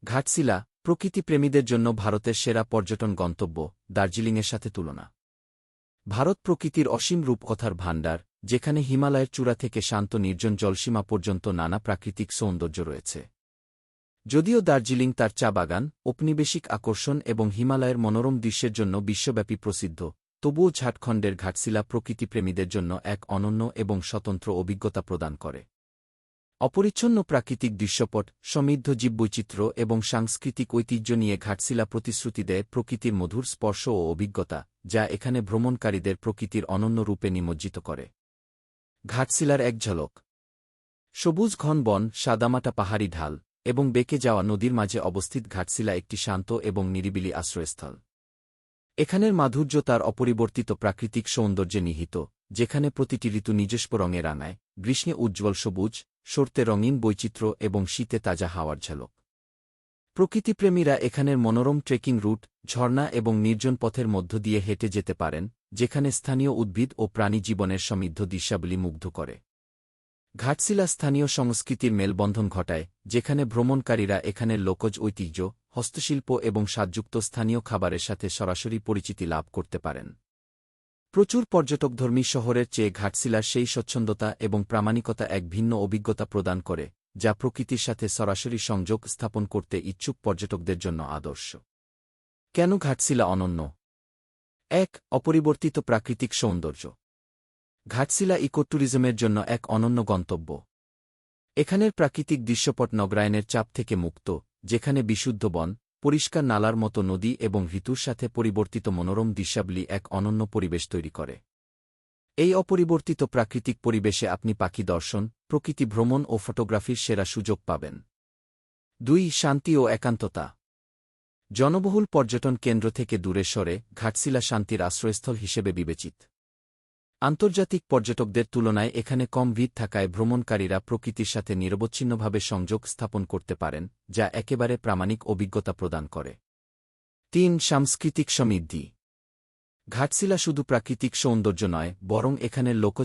ঘাটশিলা প্রকৃতিপ্রেমীদের জন্য ভারতের সেরা পর্যটন গন্তব্য দার্জিলিংয়ের সাথে তুলনা। ভারত প্রকৃতির অসীম রূপকথার ভাণ্ডার, যেখানে হিমালয়ের চূড়া থেকে শান্ত নির্জন জলসীমা পর্যন্ত নানা প্রাকৃতিক সৌন্দর্য রয়েছে। যদিও দার্জিলিং তার চা বাগান, ঔপনিবেশিক আকর্ষণ এবং হিমালয়ের মনোরম দৃশ্যের জন্য বিশ্বব্যাপী প্রসিদ্ধ, তবুও ঝাড়খণ্ডের ঘাটশিলা প্রকৃতিপ্রেমীদের জন্য এক অনন্য এবং স্বতন্ত্র অভিজ্ঞতা প্রদান করে। অপরিচ্ছন্ন প্রাকৃতিক দৃশ্যপট, সমৃদ্ধ জীববৈচিত্র্য এবং সাংস্কৃতিক ঐতিহ্য নিয়ে ঘাটশিলা প্রতিশ্রুতি দেয় প্রকৃতির মধুর স্পর্শ ও অভিজ্ঞতা, যা এখানে ভ্রমণকারীদের প্রকৃতির অনন্য রূপে নিমজ্জিত করে। ঘাটশিলার এক ঝলক। সবুজ ঘন বন, সাদামাটা পাহাড়ি ঢাল এবং বেঁকে যাওয়া নদীর মাঝে অবস্থিত ঘাটশিলা একটি শান্ত এবং নিরিবিলি আশ্রয়স্থল। এখানের মাধুর্য তার অপরিবর্তিত প্রাকৃতিক সৌন্দর্যে নিহিত, যেখানে প্রতিটি ঋতু নিজস্ব রঙে রাঙায়, গ্রীষ্মে উজ্জ্বল সবুজ, শরতে রঙিন বৈচিত্র্য এবং শীতে তাজা হাওয়ার ঝলক। প্রকৃতিপ্রেমীরা এখানের মনোরম ট্রেকিং রুট, ঝর্ণা এবং নির্জন পথের মধ্য দিয়ে হেঁটে যেতে পারেন, যেখানে স্থানীয় উদ্ভিদ ও প্রাণী জীবনের সমৃদ্ধ দৃশ্যাবলী মুগ্ধ করে। ঘাটশিলা স্থানীয় সংস্কৃতির মেলবন্ধন ঘটায়, যেখানে ভ্রমণকারীরা এখানের লোকজ ঐতিহ্য, হস্তশিল্প এবং স্বাদযুক্ত স্থানীয় খাবারের সাথে সরাসরি পরিচিতি লাভ করতে পারেন। প্রচুর পর্যটকধর্মী শহরের চেয়ে ঘাটশিলার সেই স্বচ্ছন্দতা এবং প্রামাণিকতা এক ভিন্ন অভিজ্ঞতা প্রদান করে, যা প্রকৃতির সাথে সরাসরি সংযোগ স্থাপন করতে ইচ্ছুক পর্যটকদের জন্য আদর্শ। কেন ঘাটশিলা অনন্য? ১. অপরিবর্তিত প্রাকৃতিক সৌন্দর্য। ঘাটশিলা ইকোট্যুরিজমের জন্য এক অনন্য গন্তব্য। এখানের প্রাকৃতিক দৃশ্যপট নগরায়নের চাপ থেকে মুক্ত, যেখানে বিশুদ্ধ বন, পরিষ্কার নালার মতো নদী এবং ঋতুর সাথে পরিবর্তিত মনোরম দৃশ্যাবলী এক অনন্য পরিবেশ তৈরি করে। এই অপরিবর্তিত প্রাকৃতিক পরিবেশে আপনি পাখি দর্শন, প্রকৃতি ভ্রমণ ও ফটোগ্রাফির সেরা সুযোগ পাবেন। ২. শান্তি ও একান্ততা। জনবহুল পর্যটন কেন্দ্র থেকে দূরে সরে ঘাটশিলা শান্তির আশ্রয়স্থল হিসেবে বিবেচিত। আন্তর্জাতিক পর্যটকদের তুলনায় এখানে কম ভিড় থাকায় ভ্রমণকারীরা প্রকৃতির সাথে নিরবচ্ছিন্নভাবে সংযোগ স্থাপন করতে পারেন, যা একেবারে প্রামাণিক অভিজ্ঞতা প্রদান করে। ৩. সাংস্কৃতিক সমৃদ্ধি। ঘাটশিলা শুধু প্রাকৃতিক সৌন্দর্য নয়, বরং এখানের লোকজ